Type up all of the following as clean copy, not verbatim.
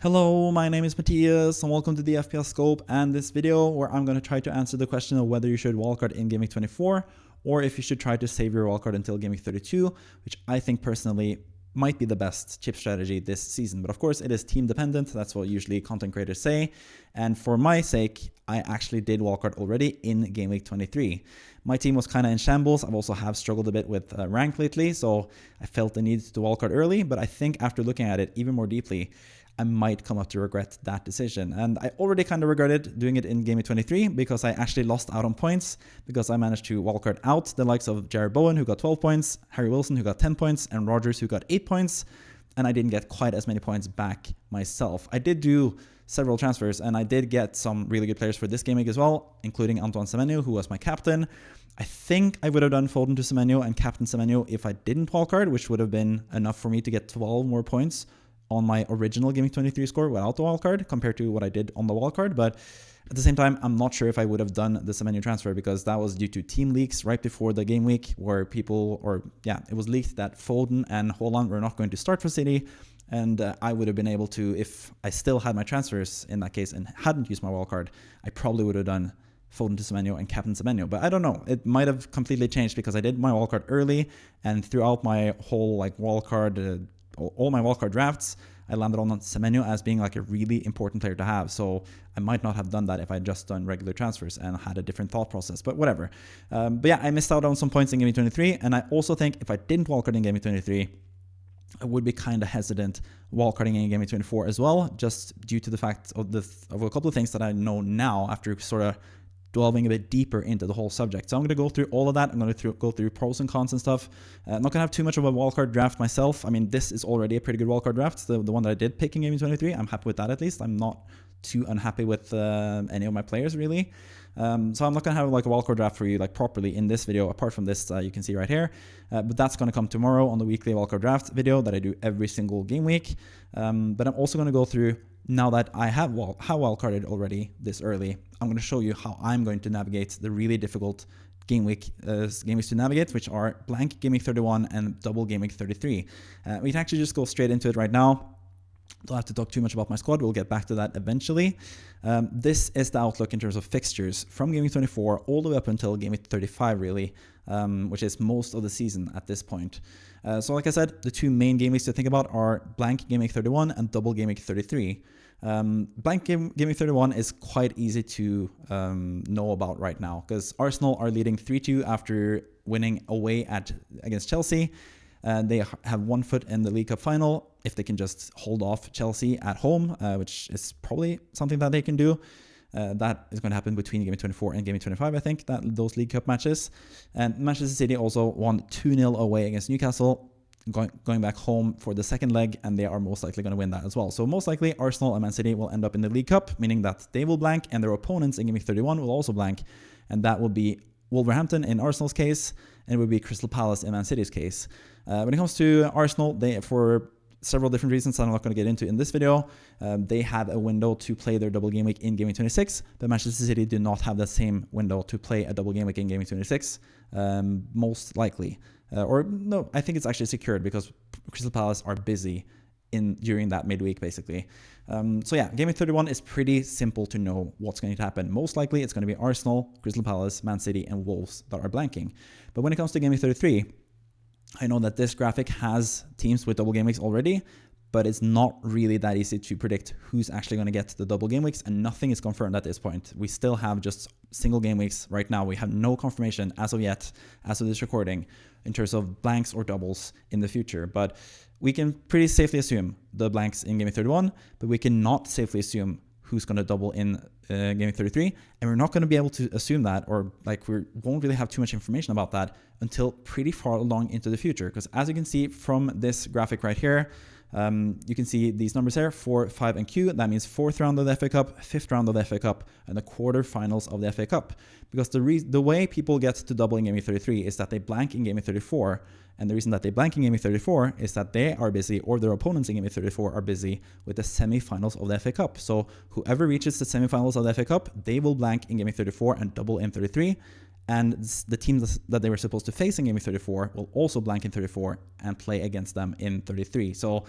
Hello, my name is Matthias and welcome to the FPL Scope and this video where I'm going to try to answer the question of whether you should wildcard in Game Week 24 or if you should try to save your wildcard until Game Week 32, which I think personally might be the best chip strategy this season. But of course it is team dependent, that's what usually content creators say. And for my sake, I actually did wildcard already in Game Week 23. My team was kind of in shambles. I've also struggled a bit with rank lately, so I felt the need to wildcard early. But I think after looking at it even more deeply, I might come up to regret that decision. And I already kind of regretted doing it in Game Week 23 because I actually lost out on points because I managed to wildcard out the likes of Jared Bowen, who got 12 points, Harry Wilson, who got 10 points, and Rogers, who got 8 points. And I didn't get quite as many points back myself. I did do several transfers and I did get some really good players for this game week as well, including Antoine Semenyo, who was my captain. I think I would have done Foden to Semenyo and captain Semenyo if I didn't wildcard, which would have been enough for me to get 12 more points on my original Game Week 23 score without the wildcard compared to what I did on the wildcard. But at the same time, I'm not sure if I would have done the Semenyo transfer because that was due to team leaks right before the game week where it was leaked that Foden and Haaland were not going to start for City. And I would have been able to, if I still had my transfers in that case and hadn't used my wildcard, I probably would have done Foden to Semenyo and captain Semenyo. But I don't know, it might have completely changed because I did my wildcard early and throughout my whole wildcard all my wildcard drafts, I landed on Semenyo as being a really important player to have. So I might not have done that if I had just done regular transfers and had a different thought process, but whatever. But yeah, I missed out on some points in Game Week 23. And I also think if I didn't wildcard in Game Week 23, I would be kind of hesitant wildcarding in Game Week 24 as well, just due to the fact of a couple of things that I know now after sort of delving a bit deeper into the whole subject. So I'm going to go through all of that. I'm going to go through pros and cons and stuff. I'm not going to have too much of a wildcard draft myself. I mean, this is already a pretty good wildcard draft. The one that I did pick in Game 23, I'm happy with that at least. I'm not too unhappy with any of my players really. So I'm not going to have a wildcard draft for you properly in this video, apart from this you can see right here. But that's going to come tomorrow on the weekly wildcard draft video that I do every single game week. But I'm also going to go through, now that I have wildcarded already this early, I'm going to show you how I'm going to navigate the really difficult game weeks to navigate, which are blank Game Week 31 and double Game Week 33. We can actually just go straight into it right now. Don't have to talk too much about my squad. We'll get back to that eventually. This is the outlook in terms of fixtures from Game Week 24 all the way up until Game Week 35 really, which is most of the season at this point. So like I said, the two main game weeks to think about are blank Game Week 31 and double Game Week 33. Blank Game Week 31 is quite easy to know about right now because Arsenal are leading 3-2 after winning away against Chelsea. They have 1 foot in the League Cup final if they can just hold off Chelsea at home, which is probably something that they can do. That is going to happen between Game Week 24 and Game Week 25, I think, those League Cup matches. And Manchester City also won 2-0 away against Newcastle, going back home for the second leg, and they are most likely going to win that as well. So most likely Arsenal and Man City will end up in the League Cup, meaning that they will blank and their opponents in Game Week 31 will also blank, and that will be Wolverhampton in Arsenal's case, and it would be Crystal Palace in Man City's case. When it comes to Arsenal, for several different reasons that I'm not going to get into in this video, they have a window to play their double game week in Game Week 26, but Manchester City do not have that same window to play a double game week in Game Week 26, most likely. Or no, I think it's actually secured because Crystal Palace are busy during that midweek basically. So yeah, Game Week 31 is pretty simple to know what's going to happen. Most likely it's going to be Arsenal, Crystal Palace, Man City, and Wolves that are blanking. But when it comes to Game Week 33, I know that this graphic has teams with double game weeks already, but it's not really that easy to predict who's actually going to get the double game weeks, and nothing is confirmed at this point. We still have just single game weeks right now. We have no confirmation as of yet, as of this recording, in terms of blanks or doubles in the future. But we can pretty safely assume the blanks in Game Week 31, but we cannot safely assume who's going to double in Game Week 33. And we're not going to be able to assume that, or we won't really have too much information about that until pretty far along into the future. Because as you can see from this graphic right here, you can see these numbers here, 4, 5, and Q. That means 4th round of the FA Cup, 5th round of the FA Cup, and the quarterfinals of the FA Cup. Because the way people get to double in Game Week 33 is that they blank in Game Week 34. And the reason that they blank in Game Week 34 is that they are busy, or their opponents in Game Week 34 are busy with the semi-finals of the FA Cup. So whoever reaches the semi-finals of the FA Cup, they will blank in Game Week 34 and double in 33. And the teams that they were supposed to face in Game Week 34 will also blank in 34 and play against them in 33. So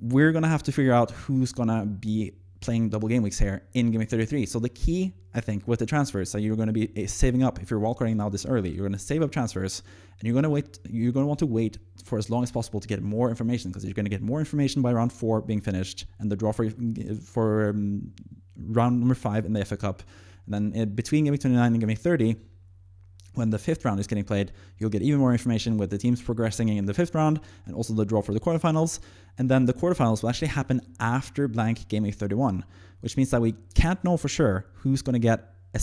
we're going to have to figure out who's going to be playing double game weeks here in Game Week 33. So the key, I think, with the transfers that you're going to be saving up, if you're wildcarding now this early, you're going to save up transfers, and you're going to want to wait for as long as possible to get more information, because you're going to get more information by round 4 being finished and the draw for round number 5 in the FA Cup. And then between Game Week 29 and Game Week 30, when the 5th round is getting played, you'll get even more information with the teams progressing in the 5th round and also the draw for the quarterfinals. And then the quarterfinals will actually happen after blank Game Week 31, which means that we can't know for sure who's going to get a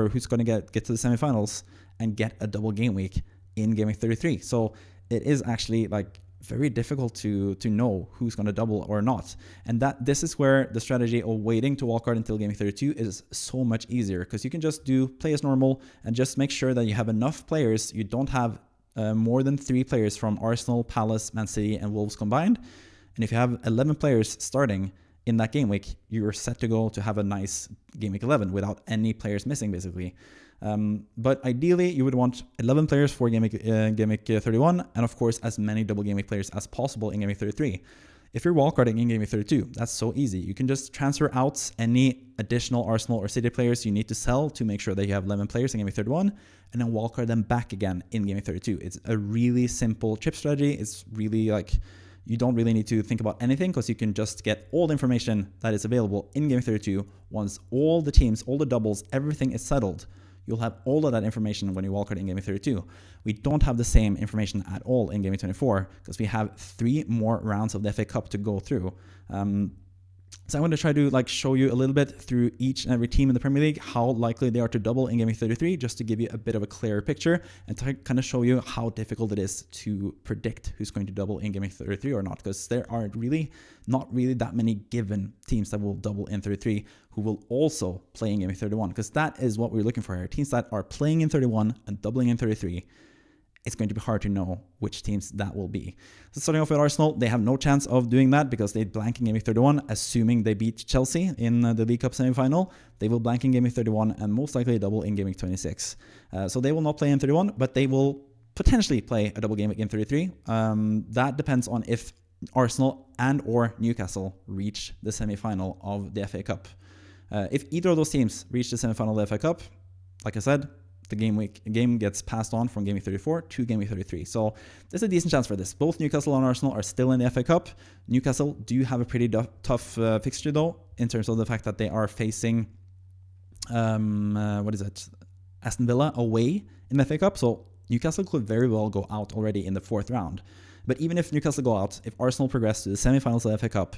who's going to get to the semifinals and get a double game week in Game Week 33. So it is actually like very difficult to know who's going to double or not. And this is where the strategy of waiting to wildcard until Game Week 32 is so much easier, because you can just play as normal and just make sure that you have enough players. You don't have more than 3 players from Arsenal, Palace, Man City and Wolves combined. And if you have 11 players starting in that game week, you're set to go to have a nice Game Week 11 without any players missing, basically. But ideally, you would want 11 players for Game Week 31, and of course, as many double Game Week players as possible in Game Week 33. If you're wildcarding in Game Week 32, that's so easy. You can just transfer out any additional Arsenal or City players you need to sell to make sure that you have 11 players in Game Week 31, and then wildcard them back again in Game Week 32. It's a really simple chip strategy. It's really like, you don't really need to think about anything, because you can just get all the information that is available in Game Week 32. Once all the teams, all the doubles, everything is settled, you'll have all of that information when you wildcard in Game Week 32. We don't have the same information at all in Game Week 24, because we have 3 more rounds of the FA Cup to go through. So I'm going to try to show you a little bit through each and every team in the Premier League, how likely they are to double in Game Week 33, just to give you a bit of a clearer picture and to kind of show you how difficult it is to predict who's going to double in Game Week 33 or not, because there are not really that many given teams that will double in 33 who will also play in Game Week 31, because that is what we're looking for here. Teams that are playing in 31 and doubling in 33. It's going to be hard to know which teams that will be. So starting off with Arsenal, they have no chance of doing that because they blank in Game Week 31, assuming they beat Chelsea in the League Cup semi-final. They will blank in Game Week 31 and most likely double in Game Week 26. So they will not play in 31, but they will potentially play a double game week in 33. That depends on if Arsenal and or Newcastle reach the semi-final of the FA Cup. If either of those teams reach the semi-final of the FA Cup, like I said, the game gets passed on from Game Week 34 to Game Week 33. So there's a decent chance for this. Both Newcastle and Arsenal are still in the FA Cup. Newcastle do have a pretty tough fixture, though, in terms of the fact that they are facing, Aston Villa away in the FA Cup. So Newcastle could very well go out already in the 4th round. But even if Newcastle go out, if Arsenal progress to the semi-finals of the FA Cup,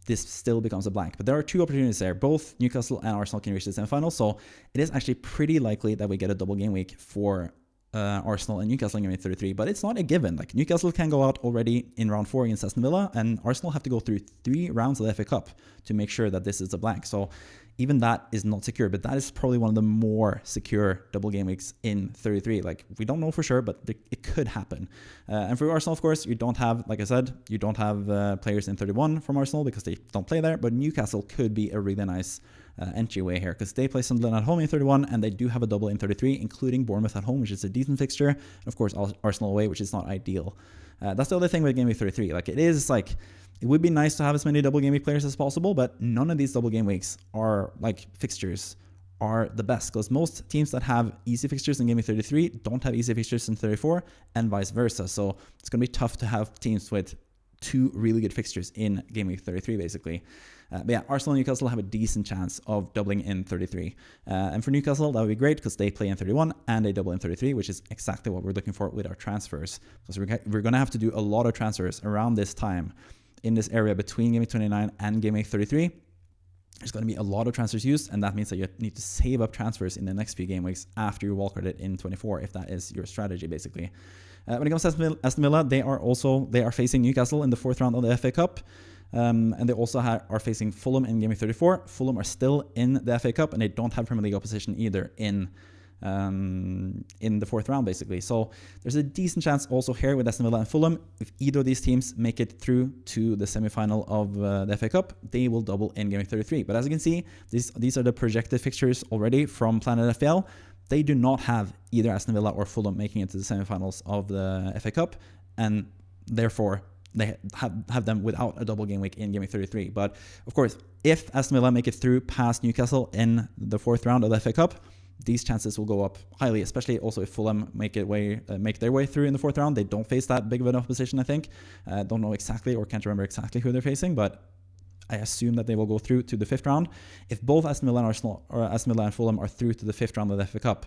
this still becomes a blank. But there are 2 opportunities there. Both Newcastle and Arsenal can reach the semifinals, so it is actually pretty likely that we get a double game week for Arsenal and Newcastle in Game Week 33. But it's not a given. Like, Newcastle can go out already in round 4 against Aston Villa, and Arsenal have to go through 3 rounds of the FA Cup to make sure that this is a blank. So even that is not secure, but that is probably one of the more secure double game weeks in 33. Like, we don't know for sure, but it could happen. And for Arsenal, of course, you don't have, like I said, you don't have players in 31 from Arsenal because they don't play there, but Newcastle could be a really nice entryway here because they play Sunderland at home in 31 and they do have a double in 33, including Bournemouth at home, which is a decent fixture, and of course Arsenal away, which is not ideal. That's the other thing with Game Week 33. Like, it would be nice to have as many double game week players as possible, but none of these double game weeks are fixtures are the best, because most teams that have easy fixtures in Game Week 33 don't have easy fixtures in 34 and vice versa. So it's going to be tough to have teams with 2 really good fixtures in Game Week 33, basically. But yeah, Arsenal and Newcastle have a decent chance of doubling in 33. And for Newcastle, that would be great because they play in 31 and they double in 33, which is exactly what we're looking for with our transfers. Because we're going to have to do a lot of transfers around this time in this area between Game Week 29 and Game Week 33. There's going to be a lot of transfers used, and that means that you need to save up transfers in the next few game weeks after you wildcard in 24, if that is your strategy, basically. When it comes to Aston Villa, they are facing Newcastle in the 4th round of the FA Cup, and they also are facing Fulham in Game Week 34. Fulham are still in the FA Cup, and they don't have Premier League opposition either in the 4th round, basically. So there's a decent chance also here with Aston Villa and Fulham, if either of these teams make it through to the semi-final of the FA Cup, they will double in Game Week 33. But as you can see, these are the projected fixtures already from Planet FPL. They do not have either Aston Villa or Fulham making it to the semi-finals of the FA Cup, and therefore they have them without a double game week in Game Week 33. But of course, if Aston Villa make it through past Newcastle in the 4th round of the FA Cup, these chances will go up highly, especially also if Fulham make their way through in the 4th round. They don't face that big of an opposition, I think. Don't know exactly or can't remember exactly who they're facing, but I assume that they will go through to the 5th round. If both Aston Villa and Arsenal, or Aston Villa and Fulham, are through to the 5th round of the FA Cup,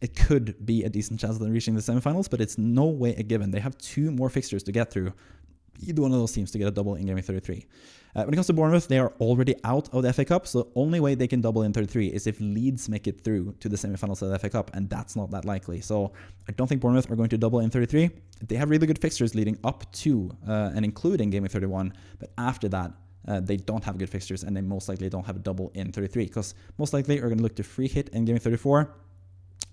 it could be a decent chance of them reaching the semifinals, but it's no way a given. They have 2 more fixtures to get through, either one of those teams to get a double in Game Week 33. When it comes to Bournemouth, they are already out of the FA Cup, so the only way they can double in 33 is if Leeds make it through to the semifinals of the FA Cup, and that's not that likely. So I don't think Bournemouth are going to double in 33. They have really good fixtures leading up to and including Game Week 31, but after that, they don't have good fixtures, and they most likely don't have a double in 33, because most likely are going to look to free hit in Game Week 34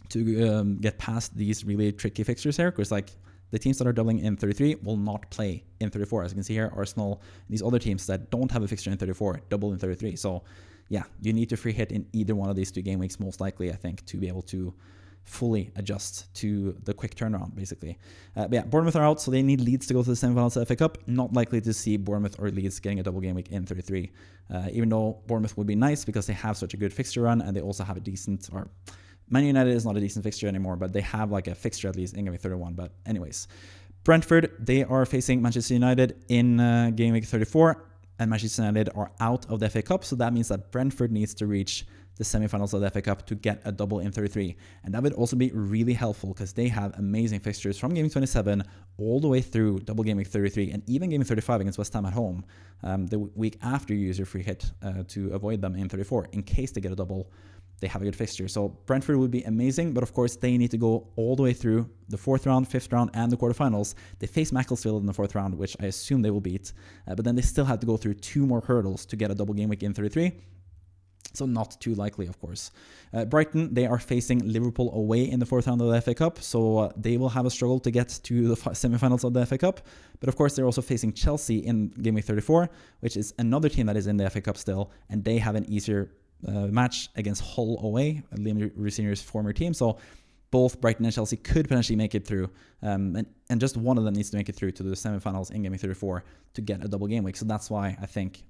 to get past these really tricky fixtures here, because like the teams that are doubling in 33 will not play in 34. As you can see here, Arsenal, these other teams that don't have a fixture in 34, double in 33. So yeah, you need to free hit in either one of these 2 game weeks, most likely, I think, to be able to fully adjust to the quick turnaround, basically. But yeah, Bournemouth are out, so they need Leeds to go to the semifinals of the FA Cup. Not likely to see Bournemouth or Leeds getting a double game week in 33. Even though Bournemouth would be nice because they have such a good fixture run, and they also have a decent, or Man United is not a decent fixture anymore, but they have like a fixture at least in Game Week 31. But anyways, Brentford, they are facing Manchester United in Game Week 34, and Manchester United are out of the FA Cup, so that means that Brentford needs to reach the semifinals of the FA Cup to get a double in 33. And that would also be really helpful because they have amazing fixtures from Game Week 27 all the way through double Game Week 33 and even Game Week 35 against West Ham at home, the week after you use your free hit to avoid them in 34 in case they get a double. They have a good fixture. So Brentford would be amazing, but of course they need to go all the way through the 4th round, 5th round, and the quarterfinals. They face Macclesfield in the 4th round, which I assume they will beat, but then they still have to go through 2 more hurdles to get a double game week in 33. So not too likely, of course. Brighton, they are facing Liverpool away in the 4th round of the FA Cup, so they will have a struggle to get to the semifinals of the FA Cup. But of course, they're also facing Chelsea in Game Week 34, which is another team that is in the FA Cup still, and they have an easier match against Hull away, Liam Rosenior's former team. So both Brighton and Chelsea could potentially make it through, and just one of them needs to make it through to the semifinals in Game Week 34 to get a double game week. So that's why I think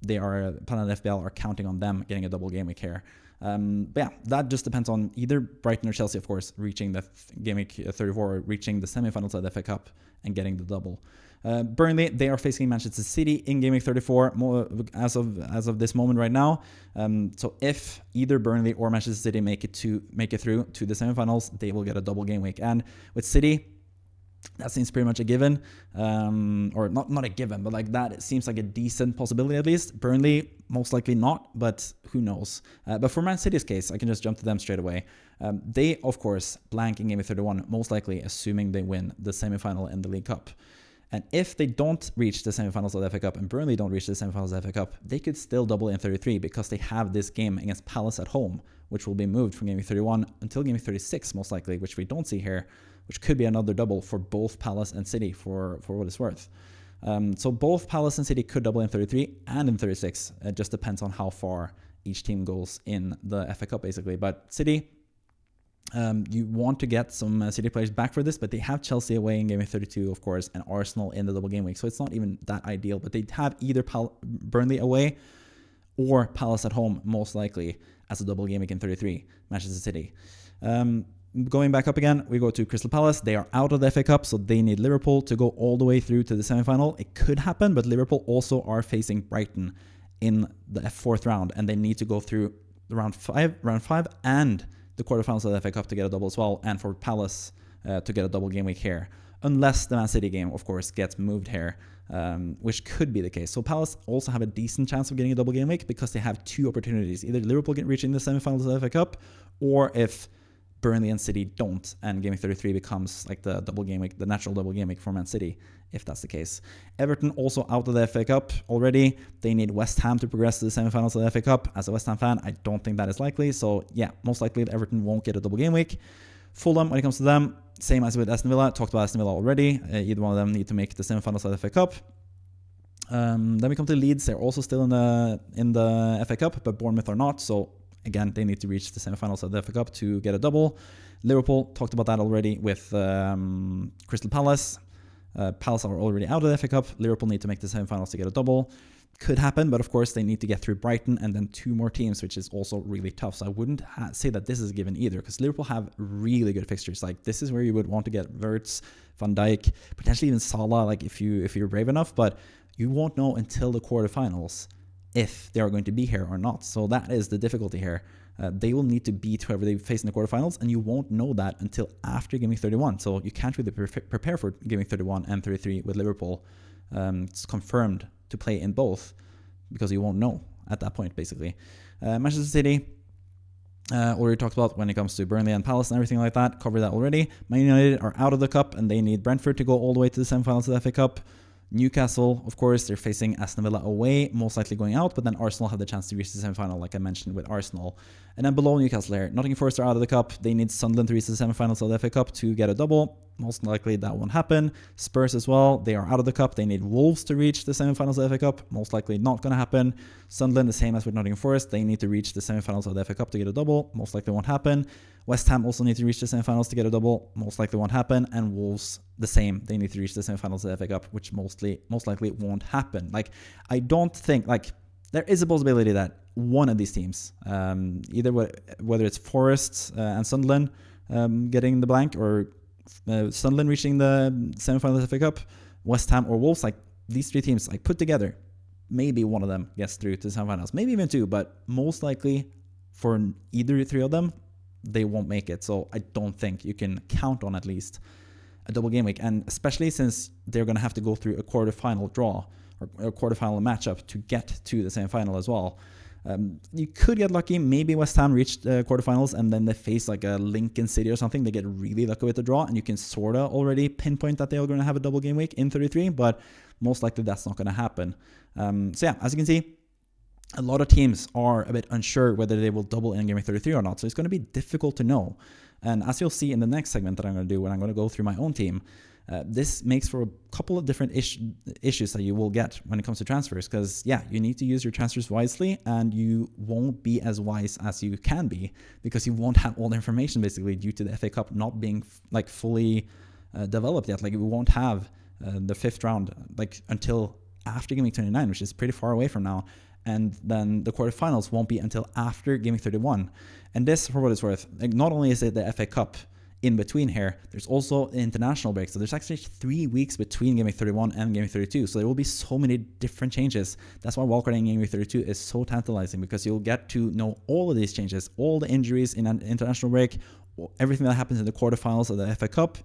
they are, Planet FPL are counting on them getting a double game week here. But yeah, that just depends on either Brighton or Chelsea, of course, reaching the game week 34, or reaching the semifinals of the FA Cup and getting the double. Burnley, they are facing Manchester City in Game Week 34 as of this moment right now. So if either Burnley or Manchester City make it through to the semifinals, they will get a double game week. And with City, that seems pretty much a given, or not a given, but like that, it seems like a decent possibility at least. Burnley, most likely not, but who knows. But for Man City's case, I can just jump to them straight away. They, of course, blank in Game Week 31, most likely assuming they win the semifinal in the League Cup. And if they don't reach the semifinals of the FA Cup and Burnley don't reach the semifinals of the FA Cup, they could still double in 33 because they have this game against Palace at home, which will be moved from Game Week 31 until Game Week 36, most likely, which we don't see here, which could be another double for both Palace and City for what it's worth. So both Palace and City could double in 33 and in 36. It just depends on how far each team goes in the FA Cup, basically. But City, you want to get some City players back for this, but they have Chelsea away in Game Week 32, of course, and Arsenal in the double game week. So it's not even that ideal, but they have either Burnley away or Palace at home, most likely, as a double game week in 33, Manchester City. Going back up again, we go to Crystal Palace. They are out of the FA Cup, so they need Liverpool to go all the way through to the semi-final. It could happen, but Liverpool also are facing Brighton in the 4th round, and they need to go through round five, and the quarterfinals of the FA Cup to get a double as well, and for Palace to get a double game week here. Unless the Man City game, of course, gets moved here, which could be the case. So Palace also have a decent chance of getting a double game week because they have 2 opportunities. Either Liverpool reaching the semi-finals of the FA Cup, or if Burnley and City don't, and Game Week 33 becomes like the double game week, the natural double game week for Man City, if that's the case. Everton also out of the FA Cup already. They need West Ham to progress to the semifinals of the FA Cup. As a West Ham fan, I don't think that is likely. So yeah, most likely Everton won't get a double game week. Fulham, when it comes to them, same as with Aston Villa. Talked about Aston Villa already. Either one of them need to make the semifinals of the FA Cup. Then we come to Leeds. They're also still in the FA Cup, but Bournemouth are not. So again, they need to reach the semifinals of the FA Cup to get a double. Liverpool, talked about that already with Crystal Palace. Palace are already out of the FA Cup. Liverpool need to make the semi-finals to get a double. Could happen, but of course they need to get through Brighton and then 2 more teams, which is also really tough. So I wouldn't say that this is given either, because Liverpool have really good fixtures. Like, this is where you would want to get Wirtz, Van Dijk, potentially even Salah, like if you're brave enough, but you won't know until the quarterfinals if they are going to be here or not. So that is the difficulty here. They will need to beat whoever they face in the quarterfinals, and you won't know that until after Game Week 31. So you can't really prepare for Game Week 31 and 33 with Liverpool. It's confirmed to play in both, because you won't know at that point, basically. Manchester City, already talked about when it comes to Burnley and Palace and everything like that. Covered that already. Man United are out of the cup, and they need Brentford to go all the way to the semi-finals of the FA Cup. Newcastle, of course, they're facing Aston Villa away, most likely going out, but then Arsenal have the chance to reach the semi-final, like I mentioned with Arsenal. And then below Newcastle here, Nottingham Forest are out of the cup. They need Sunderland to reach the semi-finals of the FA Cup to get a double. Most likely that won't happen. Spurs as well, they are out of the cup. They need Wolves to reach the semi-finals of the FA Cup. Most likely not going to happen. Sunderland, the same as with Nottingham Forest, they need to reach the semi-finals of the FA Cup to get a double. Most likely won't happen. West Ham also need to reach the semi-finals to get a double. Most likely won't happen. And Wolves, the same. They need to reach the semi-finals of the FA Cup, which most likely won't happen. Like, I don't think, like, there is a possibility that one of these teams, either whether it's Forest and Sunderland getting the blank, or Sunderland reaching the semi-finals of the FA Cup, West Ham or Wolves, like these 3 teams, like put together, maybe one of them gets through to the semi-finals, maybe even 2, but most likely for either 3 of them, they won't make it. So I don't think you can count on at least a double game week, and especially since they're going to have to go through a quarterfinal draw or a quarterfinal matchup to get to the semi-final as well. You could get lucky. Maybe West Ham reached quarterfinals and then they face like a Lincoln City or something. They get really lucky with the draw, and you can sort of already pinpoint that they are going to have a double game week in 33, but most likely that's not going to happen. So yeah, as you can see, a lot of teams are a bit unsure whether they will double in Game Week 33 or not. So it's going to be difficult to know. And as you'll see in the next segment that I'm going to do when I'm going to go through my own team, this makes for a couple of different issues that you will get when it comes to transfers, because yeah, you need to use your transfers wisely, and you won't be as wise as you can be because you won't have all the information basically due to the FA Cup not being like fully developed yet. Like, we won't have the 5th round like until after Game Week 29, which is pretty far away from now. And then the quarterfinals won't be until after Game Week 31. And this, for what it's worth, like, not only is it the FA Cup in between here, there's also an international break. So there's actually 3 weeks between Game Week 31 and Game Week 32. So there will be so many different changes. That's why wildcarding Game Week 32 is so tantalizing, because you'll get to know all of these changes, all the injuries in an international break, everything that happens in the quarterfinals of the FA Cup.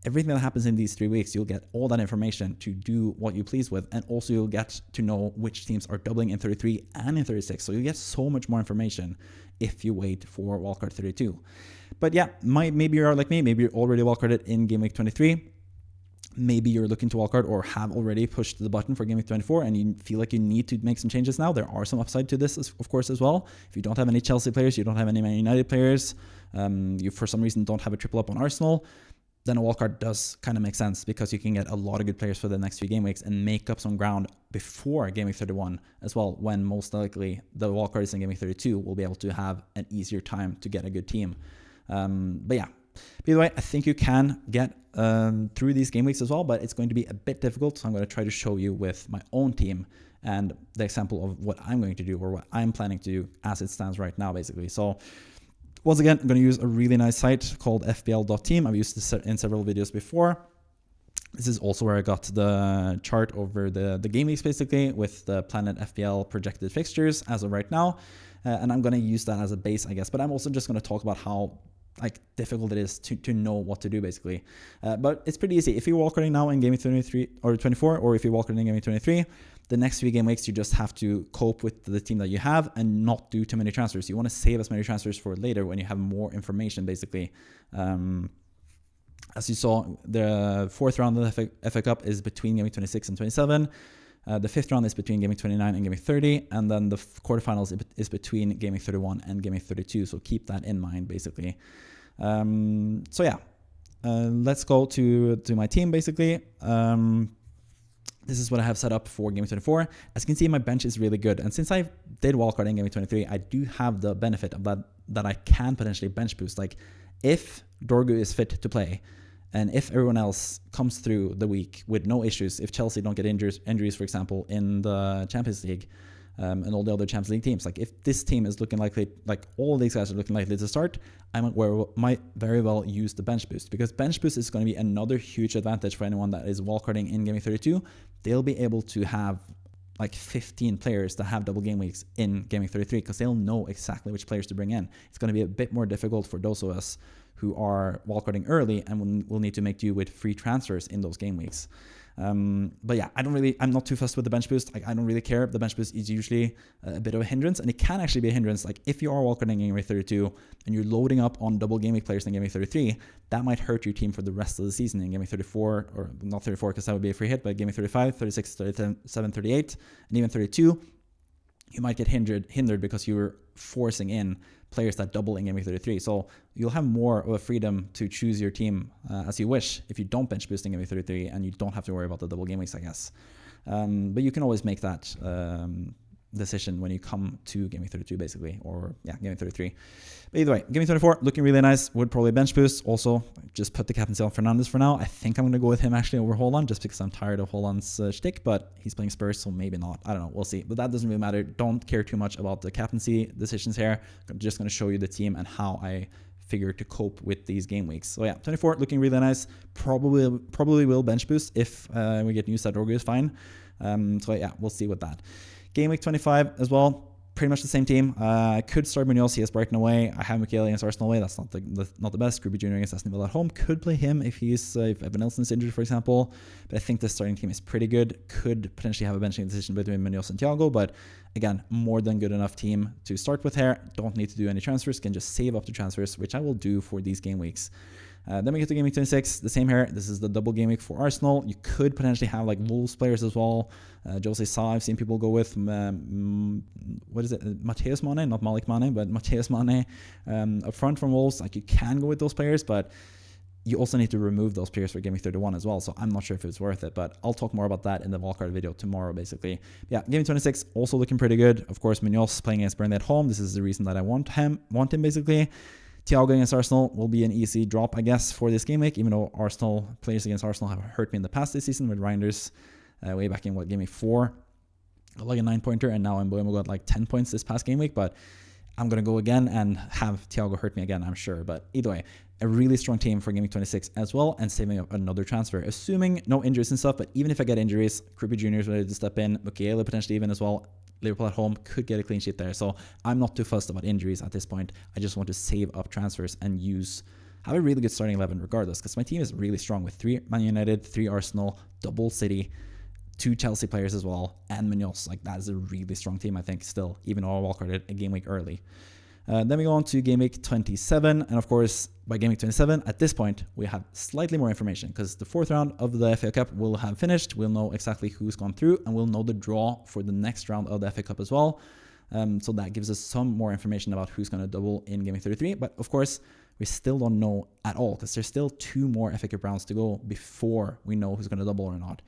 Everything that happens in these 3 weeks, you'll get all that information to do what you please with. And also you'll get to know which teams are doubling in 33 and in 36. So you get so much more information if you wait for Wildcard 32. But yeah, maybe you're like me. Maybe you're already wildcarded in Game Week 23. Maybe you're looking to wildcard or have already pushed the button for Game Week 24 and you feel like you need to make some changes now. There are some upside to this, of course, as well. If you don't have any Chelsea players, you don't have any Man United players, you for some reason don't have a triple up on Arsenal, then a wildcard does kind of make sense, because you can get a lot of good players for the next few game weeks and make up some ground before Game Week 31 as well, when most likely the wildcards in Game Week 32 will be able to have an easier time to get a good team. But yeah, by the way, I think you can get through these game weeks as well, but it's going to be a bit difficult. So I'm going to try to show you with my own team and the example of what I'm going to do, or what I'm planning to do as it stands right now, basically. So once again, I'm going to use a really nice site called FPL.team. I've used this in several videos before. This is also where I got the chart over the game weeks, basically, with the Planet FPL projected fixtures as of right now. And I'm going to use that as a base, I guess. But I'm also just going to talk about how difficult it is to know what to do, basically. But it's pretty easy. If you're wildcarding now in Game Week 23 or 24, or if you're wildcarding in Game Week 23, the next 3 game weeks, you just have to cope with the team that you have and not do too many transfers. You want to save as many transfers for later when you have more information, basically. As you saw, the 4th round of the FA Cup is between Game Week 26 and 27. The 5th round is between Game Week 29 and Game Week 30. And then the quarterfinals is between Game Week 31 and Game Week 32. So keep that in mind, basically. So yeah, let's go to my team, basically. This is what I have set up for Game Week 24. As you can see, my bench is really good. And since I did wildcard in Game Week 23, I do have the benefit of that I can potentially bench boost. Like, if Dorgu is fit to play, And if everyone else comes through the week with no issues, if Chelsea don't get injuries, for example, in the Champions League, and all the other Champions League teams, like if this team is looking likely, like all of these guys are looking likely to start, I might very well use the bench boost, because bench boost is going to be another huge advantage for anyone that is wildcarding in Gaming 32. They'll be able to have like 15 players that have double game weeks in Gaming 33, because they'll know exactly which players to bring in. It's going to be a bit more difficult for those of us who are wildcarding early and will need to make do with free transfers in those game weeks. But yeah, I'm not too fussed with the bench boost. I don't really care. The bench boost is usually a bit of a hindrance, and it can actually be a hindrance. Like if you are wildcarding in Gaming 32 and you're loading up on double game week players in Gaming 33, that might hurt your team for the rest of the season in Gaming 34, or not 34 because that would be a free hit, but Gaming 35, 36, 37, 38, and even 32. You might get hindered because you were forcing in players that double in Gaming 33. So you'll have more of a freedom to choose your team as you wish if you don't bench boost in Gaming 33, and you don't have to worry about the double game weeks, I guess. But you can always make that decision when you come to Gaming 32, basically, or yeah, Gaming 33. But either way, Gaming 24 looking really nice. Would probably bench boost. Also, just put the captaincy on Fernandes for now. I think I'm going to go with him actually over Haaland, just because I'm tired of Haaland's shtick, but he's playing Spurs, so maybe not. I don't know. We'll see. But that doesn't really matter. Don't care too much about the captaincy decisions here. I'm just going to show you the team and how I figure to cope with these game weeks. So yeah, 24 looking really nice. Probably will bench boost if we get news that Rogu is fine. So yeah, we'll see with that. Game week 25 as well. Pretty much the same team. I could start Munoz. He has Brighton away. I have Mikel against Arsenal away. That's not the best. Gruby Jr. against Aston Villa at home. Could play him if if Evan Nelson's injured, for example. But I think the starting team is pretty good. Could potentially have a benching decision between Munoz and Thiago. But again, more than good enough team to start with here. Don't need to do any transfers. Can just save up the transfers, which I will do for these game weeks. Then we get to Game Week 26, the same here. This is the double game week for Arsenal. You could potentially have like Wolves players as well. Jose Sa, I've seen people go with, what is it? Mateus Mane, not Malik Mane, but Mateus Mane up front from Wolves. Like you can go with those players, but you also need to remove those players for Game Week 31 as well. So I'm not sure if it's worth it, but I'll talk more about that in the Wildcard video tomorrow, basically. Yeah, Game Week 26 also looking pretty good. Of course, Munoz playing against Burnley at home. This is the reason that I want him basically. Thiago against Arsenal will be an easy drop, I guess, for this game week, even though players against Arsenal have hurt me in the past this season with Reinders way back in, Game week 4. Got like a 9-pointer, and now Mbuemo got like 10 points this past game week, but I'm going to go again and have Thiago hurt me again, I'm sure. But either way, a really strong team for Game week 26 as well, and saving up another transfer, assuming no injuries and stuff. But even if I get injuries, Gruby Jr. is ready to step in, Mukiele potentially even as well. Liverpool at home could get a clean sheet there. So I'm not too fussed about injuries at this point. I just want to save up transfers and have a really good starting 11 regardless, because my team is really strong with 3 Man United, 3 Arsenal, double City, 2 Chelsea players as well, and Munoz. Like that is a really strong team, I think, still, even though I wildcarded a game week early. Then we go on to Game Week 27, and of course, by Game Week 27, at this point, we have slightly more information, because the 4th round of the FA Cup will have finished. We'll know exactly who's gone through, and we'll know the draw for the next round of the FA Cup as well. So that gives us some more information about who's going to double in Game Week 33, but of course, we still don't know at all, because there's still 2 more FA Cup rounds to go before we know who's going to double or not.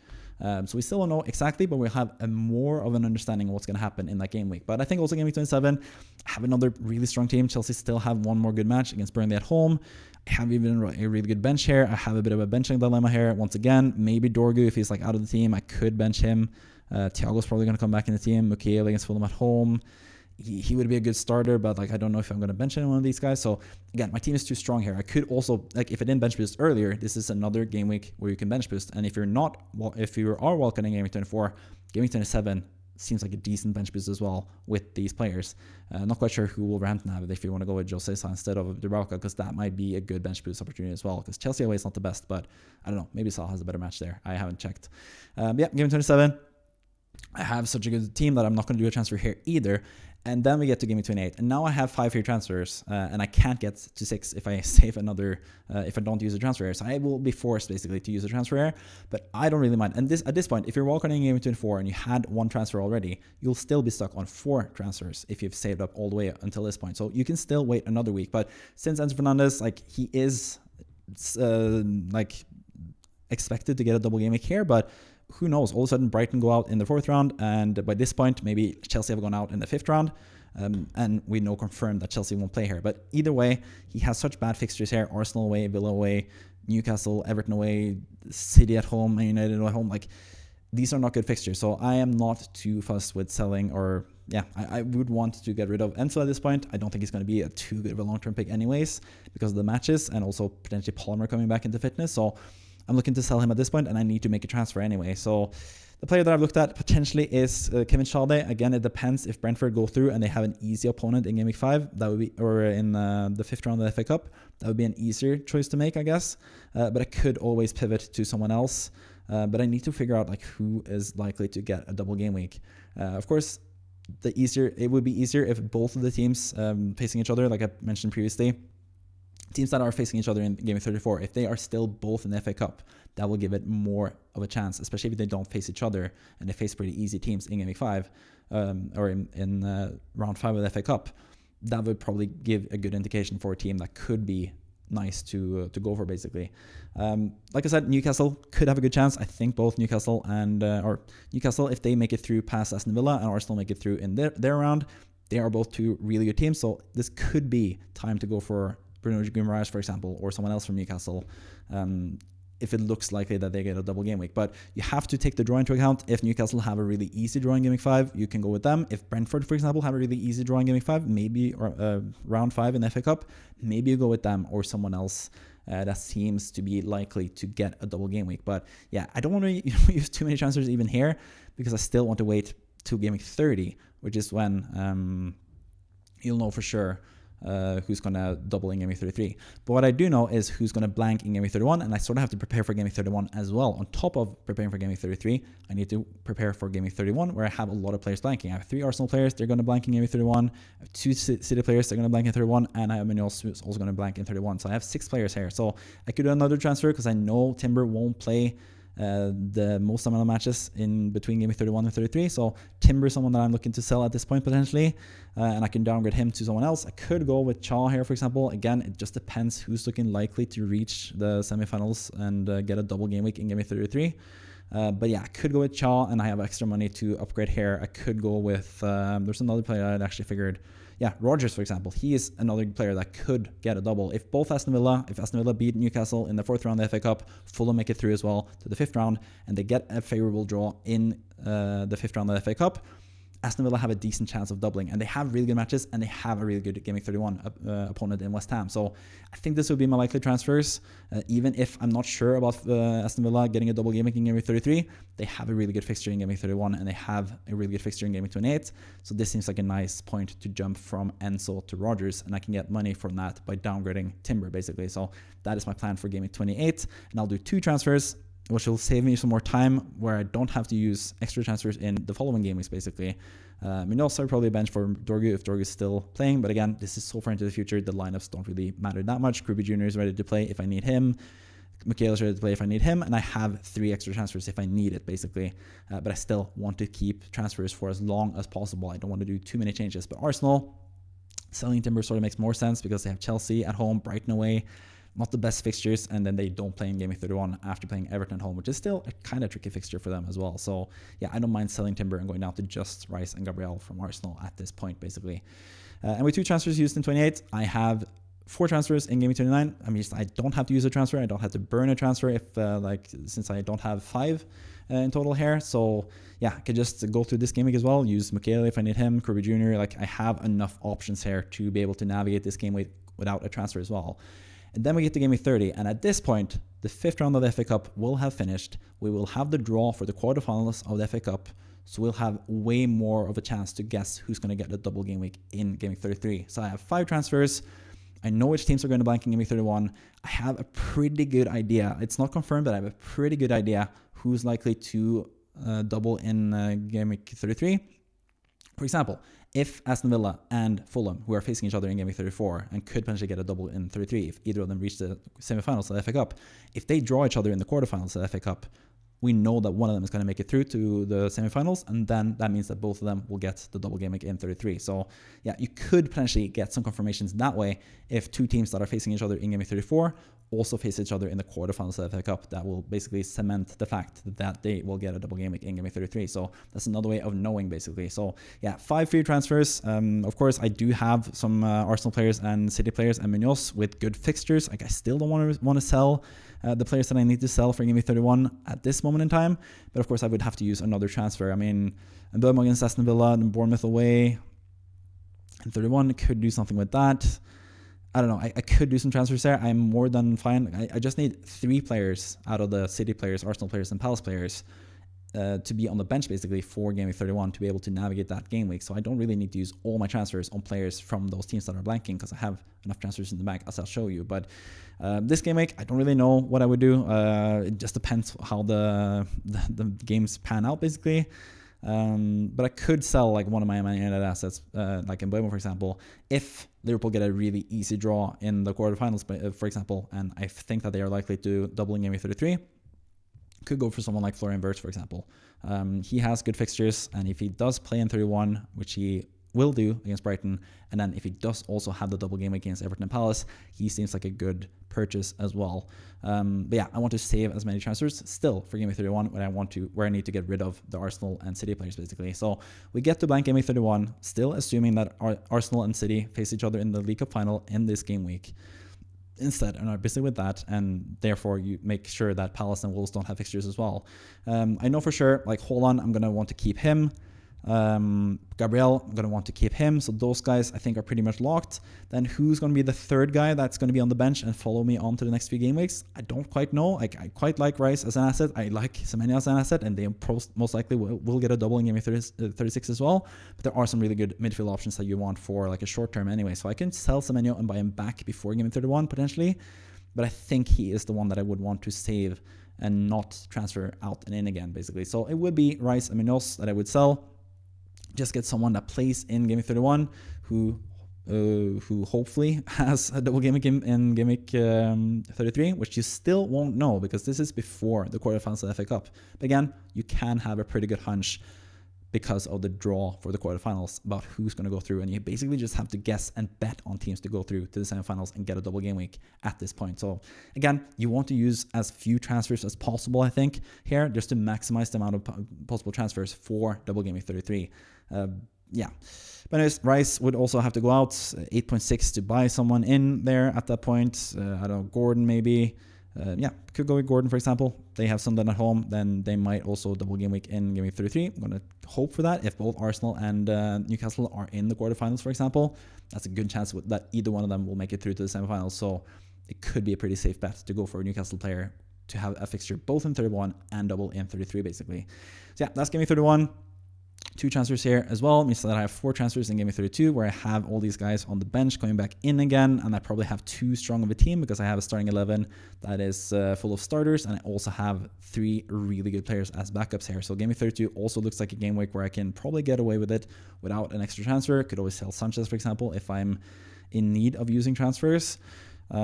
So we still don't know exactly, but we'll have more of an understanding of what's going to happen in that game week. But I think also Game Week 27, I have another really strong team. Chelsea still have one more good match against Burnley at home. I have even a really good bench here. I have a bit of a benching dilemma here. Once again, maybe Dorgu, if he's like out of the team, I could bench him. Thiago's probably going to come back in the team. Mukiele against Fulham at home. He would be a good starter, but like I don't know if I'm going to bench any one of these guys. So again, my team is too strong here. I could also, like if I didn't bench boost earlier, this is another game week where you can bench boost. And if you are wildcarding Game Week 24, Game Week 27 seems like a decent bench boost as well with these players. Not quite sure who Wolverhampton have if you want to go with Jose Sa instead of Dubravka, because that might be a good bench boost opportunity as well. Because Chelsea away is not the best, but I don't know. Maybe Salah has a better match there. I haven't checked. Yeah, Game Week 27. I have such a good team that I'm not going to do a transfer here either. And then we get to Game Week 28, and now I have 5 free transfers, and I can't get to 6 if I save another, if I don't use a transfer here. So I will be forced basically to use a transfer here, but I don't really mind. And at this point, if you're wildcarding Game Week 24 and you had 1 transfer already, you'll still be stuck on 4 transfers if you've saved up all the way until this point. So you can still wait another week. But since Enzo Fernandez, like he is like expected to get a double game week here, but who knows? All of a sudden, Brighton go out in the 4th round, and by this point, maybe Chelsea have gone out in the 5th round, and we know confirmed that Chelsea won't play here. But either way, he has such bad fixtures here: Arsenal away, Villa away, Newcastle, Everton away, City at home, Man United at home. Like, these are not good fixtures. So I am not too fussed with selling, or I would want to get rid of Enzo at this point. I don't think he's going to be too good of a long-term pick anyways because of the matches and also potentially Palmer coming back into fitness. So I'm looking to sell him at this point, and I need to make a transfer anyway. So the player that I've looked at potentially is Kevin Schade. Again, it depends if Brentford go through and they have an easy opponent in Game Week 5. That would be, or in the 5th round of the FA Cup. That would be an easier choice to make, I guess. But I could always pivot to someone else. But I need to figure out like who is likely to get a double game week. Of course, it would be easier if both of the teams facing each other, like I mentioned previously, teams that are facing each other in Game 34, if they are still both in the FA Cup, that will give it more of a chance, especially if they don't face each other and they face pretty easy teams in Game 5 or in round 5 of the FA Cup. That would probably give a good indication for a team that could be nice to go for, basically. Like I said, Newcastle could have a good chance. I think both Newcastle and or Newcastle, if they make it through past Aston Villa, and Arsenal make it through in their round, they are both two really good teams. So this could be time to go for Bruno Guimaraes, for example, or someone else from Newcastle, if it looks likely that they get a double game week. But you have to take the draw into account. If Newcastle have a really easy draw in Game Week 5, you can go with them. If Brentford, for example, have a really easy draw in Game Week 5, maybe or round 5 in the FA Cup, maybe you go with them or someone else that seems to be likely to get a double game week. But yeah, I don't want to use too many transfers even here because I still want to wait till Game Week 30, which is when you'll know for sure who's going to double in Game Week 33. But what I do know is who's going to blank in Game Week 31, and I sort of have to prepare for Game Week 31 as well. On top of preparing for Game Week 33, I need to prepare for Game Week 31, where I have a lot of players blanking. I have 3 Arsenal players, they're going to blank in Game Week 31. I have 2 City players, they're going to blank in 31, and I have Munoz who's also going to blank in 31. So I have 6 players here. So I could do another transfer because I know Timber won't play the most amount of matches in between Game Week 31 and 33. So Timber is someone that I'm looking to sell at this point potentially, and I can downgrade him to someone else. I could go with Cha here, for example. Again, it just depends who's looking likely to reach the semifinals and get a double game week in Game Week 33. But yeah, I could go with Cha, and I have extra money to upgrade here. I could go with, there's another player I'd actually figured. Yeah, Rodgers, for example. He is another player that could get a double. If Aston Villa beat Newcastle in the 4th round of the FA Cup, Fulham make it through as well to the 5th round, and they get a favorable draw in the 5th round of the FA Cup, Aston Villa have a decent chance of doubling, and they have really good matches, and they have a really good Game Week 31 opponent in West Ham. So I think this would be my likely transfers, even if I'm not sure about Aston Villa getting a double game week in Game Week 33. They have a really good fixture in Game Week 31, and they have a really good fixture in Game Week 28. So this seems like a nice point to jump from Enzo to Rodgers, and I can get money from that by downgrading Timber, basically. So that is my plan for Game Week 28, and I'll do 2 transfers, which will save me some more time where I don't have to use extra transfers in the following game weeks, basically. Munoz are probably a bench for Dorgu if Dorgu is still playing, but again, this is so far into the future, the lineups don't really matter that much. Kruby Jr. is ready to play if I need him. Michael is ready to play if I need him, and I have 3 extra transfers if I need it, basically. But I still want to keep transfers for as long as possible. I don't want to do too many changes. But Arsenal, selling Timber sort of makes more sense because they have Chelsea at home, Brighton away. Not the best fixtures, and then they don't play in Game Week 31 after playing Everton at home, which is still a kind of tricky fixture for them as well. So yeah, I don't mind selling Timber and going down to just Rice and Gabriel from Arsenal at this point, basically. And with 2 transfers used in 28, I have 4 transfers in Game Week 29. I mean, I don't have to use a transfer. I don't have to burn a transfer if since I don't have 5 in total here. So yeah, I could just go through this game week as well. Use Michael if I need him, Kirby Jr. Like, I have enough options here to be able to navigate this game week without a transfer as well. And then we get to Game Week 30, and at this point, the 5th round of the FA Cup will have finished. We will have the draw for the quarterfinals of the FA Cup, so we'll have way more of a chance to guess who's going to get the double game week in Game Week 33. So I have 5 transfers. I know which teams are going to blank in Game Week 31. I have a pretty good idea. It's not confirmed, but I have a pretty good idea who's likely to double in Game Week 33. For example, if Aston Villa and Fulham, who are facing each other in Game Week 34 and could potentially get a double in 33 if either of them reach the semi-finals of the FA Cup, if they draw each other in the quarterfinals of the FA Cup, we know that one of them is going to make it through to the semi-finals, and then that means that both of them will get the double game week in 33. So yeah, you could potentially get some confirmations that way if 2 teams that are facing each other in Game Week 34 also face each other in the quarterfinals of the FA Cup. That will basically cement the fact that they will get a double game week in Game Week 33. So that's another way of knowing, basically. So yeah, 5 free transfers. Of course, I do have some Arsenal players and City players and Munoz with good fixtures. Like, I still don't want to sell the players that I need to sell for Game Week 31 at this moment in time. But of course, I would have to use another transfer. I mean, Mbeumo against Aston Villa and Bournemouth away. And 31 could do something with that. I don't know. I could do some transfers there. I'm more than fine. I just need 3 players out of the City players, Arsenal players, and Palace players to be on the bench, basically, for Game Week 31 to be able to navigate that game week. So I don't really need to use all my transfers on players from those teams that are blanking, because I have enough transfers in the bank, as I'll show you. But this game week, I don't really know what I would do. It just depends how the games pan out, basically. But I could sell like one of my Man United assets, like Mbeumo, for example, if Liverpool get a really easy draw in the quarterfinals, for example, and I think that they are likely to double in Game Week 33. Could go for someone like Florian Wirtz, for example. He has good fixtures, and if he does play in 31, which he will do against Brighton, and then if he does also have the double game against Everton and Palace, he seems like a good purchase as well. But yeah, I want to save as many transfers still for Game Week 31 where I need to get rid of the Arsenal and City players, basically. So we get to blank Game Week 31, still assuming that Arsenal and City face each other in the League Cup final in this game week. Instead, and are busy with that, and therefore you make sure that Palace and Wolves don't have fixtures as well. I know for sure, like Haaland, I'm going to want to keep him. Gabriel, I'm going to want to keep him. So those guys I think are pretty much locked. Then who's going to be the third guy that's going to be on the bench and follow me on to the next few game weeks? I don't quite know. Like, I quite like Rice as an asset. I like Semenyo as an asset, and they most likely will get a double in Game Week 36 as well. But there are some really good midfield options that you want for like a short term anyway. So I can sell Semenyo and buy him back before Game Week 31 potentially. But I think he is the one that I would want to save and not transfer out and in again, basically. So it would be Rice and Munoz that I would sell. Just get someone that plays in Game Week 31 who hopefully has a double game in Game Week 33, which you still won't know because this is before the quarterfinals of the FA Cup. But again, you can have a pretty good hunch because of the draw for the quarterfinals about who's going to go through, and you basically just have to guess and bet on teams to go through to the semifinals and get a double game week at this point. So again, you want to use as few transfers as possible, I think, here, just to maximize the amount of possible transfers for double game week 33. Yeah. But anyways, Rice would also have to go out 8.6 to buy someone in there at that point. I don't know, Gordon maybe. Yeah, could go with Gordon, for example. They have Sunderland at home, then they might also double game week in Game Week 33. I'm going to hope for that. If both Arsenal and Newcastle are in the quarterfinals, for example, that's a good chance that either one of them will make it through to the semifinals. So it could be a pretty safe bet to go for a Newcastle player to have a fixture both in 31 and double in 33, basically. So yeah, that's Game Week 31. 2 transfers here as well means that I have 4 transfers in Game Week 32 where I have all these guys on the bench coming back in again, and I probably have too strong of a team because I have a starting 11 that is full of starters, and I also have 3 really good players as backups here. So Game Week 32 also looks like a game week where I can probably get away with it without an extra transfer. Could always sell Sanchez, for example, if I'm in need of using transfers. But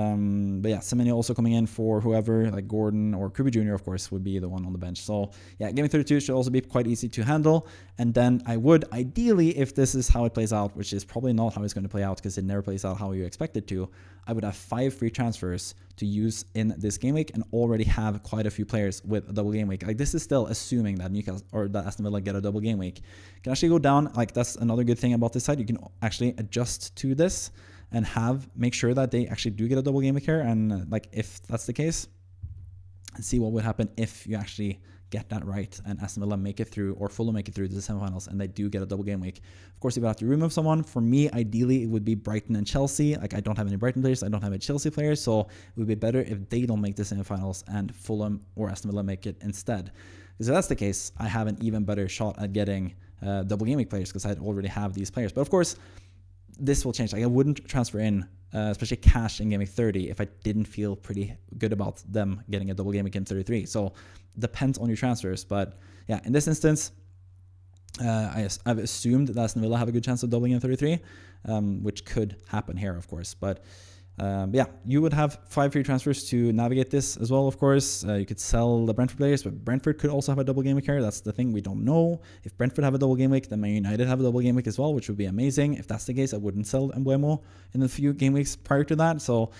yeah, Semenyo also coming in for whoever, like Gordon or Kirby Jr., of course, would be the one on the bench. So yeah, Game Week 32 should also be quite easy to handle. And then I would, ideally, if this is how it plays out, which is probably not how it's going to play out because it never plays out how you expect it to, I would have 5 free transfers to use in this game week and already have quite a few players with a double game week. Like, this is still assuming that Newcastle or that Aston Villa get a double game week. You can actually go down, like that's another good thing about this side. You can actually adjust to this and make sure that they actually do get a double game week here, and like if that's the case, and see what would happen if you actually get that right and Aston Villa make it through or Fulham make it through to the semifinals and they do get a double game week. Of course, you would have to remove someone. For me, ideally, it would be Brighton and Chelsea. Like, I don't have any Brighton players, I don't have any Chelsea players, so it would be better if they don't make the semifinals and Fulham or Aston Villa make it instead. Because if that's the case, I have an even better shot at getting double game week players because I already have these players. But of course, this will change. Like, I wouldn't transfer in, especially cash in Game Week 30, if I didn't feel pretty good about them getting a double game week in 33. So depends on your transfers. But yeah, in this instance, I've assumed that Aston Villa have a good chance of doubling in 33, which could happen here, of course. But yeah, you would have 5 free transfers to navigate this as well, of course. You could sell the Brentford players, but Brentford could also have a double game week here. That's the thing, we don't know. If Brentford have a double game week, then Man United have a double game week as well, which would be amazing. If that's the case, I wouldn't sell Mbeumo in the few game weeks prior to that. So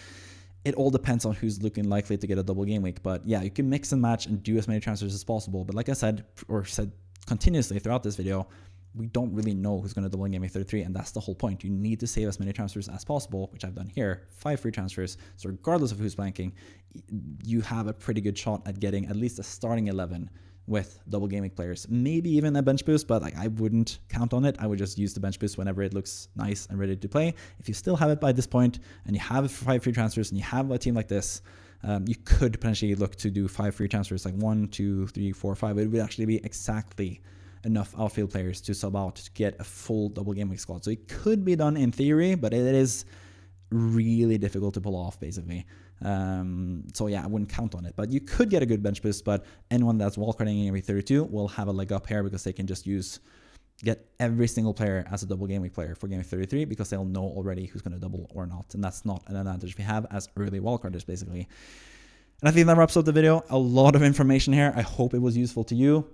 it all depends on who's looking likely to get a double game week. But yeah, you can mix and match and do as many transfers as possible. But like I said continuously throughout this video, we don't really know who's going to double in game week 33, and that's the whole point. You need to save as many transfers as possible, which I've done here. 5 free transfers. So regardless of who's blanking, you have a pretty good shot at getting at least a starting 11 with double game week players. Maybe even a bench boost, but like I wouldn't count on it. I would just use the bench boost whenever it looks nice and ready to play. If you still have it by this point and you have 5 free transfers and you have a team like this, you could potentially look to do 5 free transfers, like 1, 2, 3, 4, 5. It would actually be exactly enough outfield players to sub out to get a full double game week squad. So it could be done in theory, but it is really difficult to pull off, basically. So yeah, I wouldn't count on it, but you could get a good bench boost. But anyone that's wildcarding in game week 32 will have a leg up here, because they can just get every single player as a double game week player for game week 33, because they'll know already who's going to double or not, and that's not an advantage we have as early wildcarders, basically. And I think that wraps up the video. A lot of information here. I hope it was useful to you.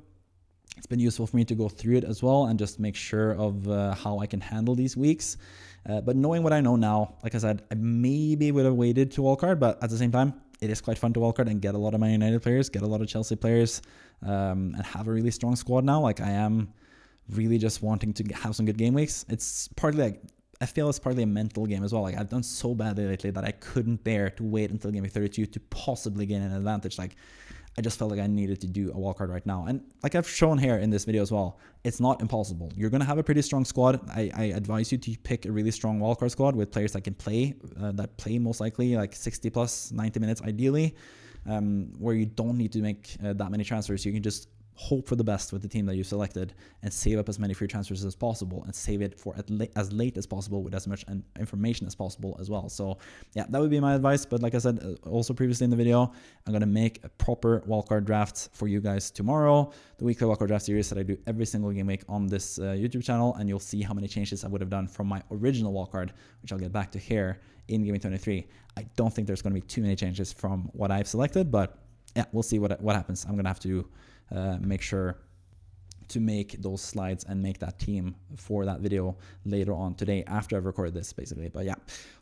It's been useful for me to go through it as well and just make sure of how I can handle these weeks. But knowing what I know now, like I said, I maybe would have waited to wildcard, but at the same time, it is quite fun to wildcard and get a lot of Man United players, get a lot of Chelsea players, and have a really strong squad now. Like I am really just wanting to have some good game weeks. It's partly like, FPL is partly a mental game as well. Like I've done so badly lately that I couldn't bear to wait until game week 32 to possibly gain an advantage. Like I just felt like I needed to do a wildcard right now. And like I've shown here in this video as well, it's not impossible. You're going to have a pretty strong squad. I advise you to pick a really strong wildcard squad with players that can play, that play most likely like 60 plus 90 minutes ideally, where you don't need to make that many transfers. You can just hope for the best with the team that you selected and save up as many free transfers as possible and save it for as late as possible with as much information as possible as well. So yeah, that would be my advice. But like I said, also previously in the video, I'm going to make a proper wildcard draft for you guys tomorrow, the weekly wildcard draft series that I do every single game week on this YouTube channel, and you'll see how many changes I would have done from my original wildcard, which I'll get back to here in game week 23. I don't think there's going to be too many changes from what I've selected, but yeah, we'll see what happens. I'm going to have to make sure to make those slides and make that team for that video later on today after I've recorded this, basically. But yeah,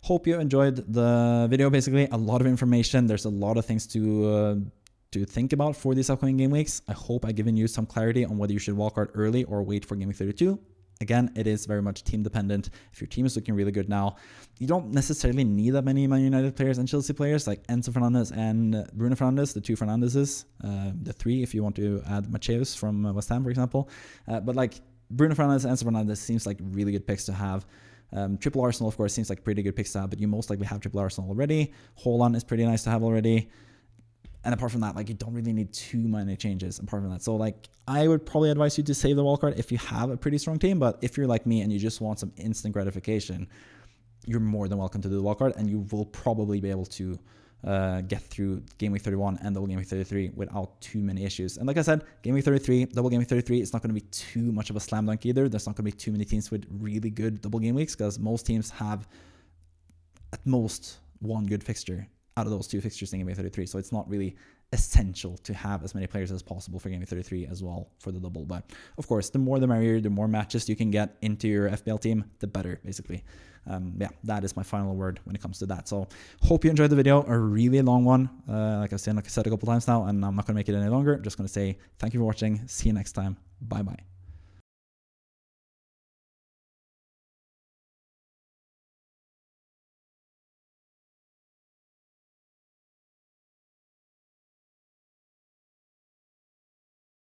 hope you enjoyed the video. Basically a lot of information. There's a lot of things to think about for these upcoming game weeks. I hope I've given you some clarity on whether you should wildcard early or wait for game week 32. Again, it is very much team dependent. If your team is looking really good now, you don't necessarily need that many Man United players and Chelsea players like Enzo Fernandez and Bruno Fernandes, the 2 Fernandeses, the 3 if you want to add Mateus from West Ham, for example. But like Bruno Fernandes and Enzo Fernandez seems like really good picks to have. Triple Arsenal, of course, seems like pretty good picks to have, but you most likely have Triple Arsenal already. Haaland is pretty nice to have already. And apart from that, like you don't really need too many changes apart from that. So like I would probably advise you to save the wildcard if you have a pretty strong team. But if you're like me and you just want some instant gratification, you're more than welcome to do the wildcard, and you will probably be able to get through game week 31 and double game week 33 without too many issues. And like I said, game week 33, double game week 33, it's not going to be too much of a slam dunk either. There's not going to be too many teams with really good double game weeks, because most teams have at most one good fixture out of those 2 fixtures in game week 33. So it's not really essential to have as many players as possible for game week 33 as well for the double. But of course, the more the merrier, the more matches you can get into your FPL team, the better, basically. Yeah, that is my final word when it comes to that. So hope you enjoyed the video, a really long one. Like I said a couple times now, and I'm not going to make it any longer. I'm just going to say thank you for watching. See you next time. Bye bye.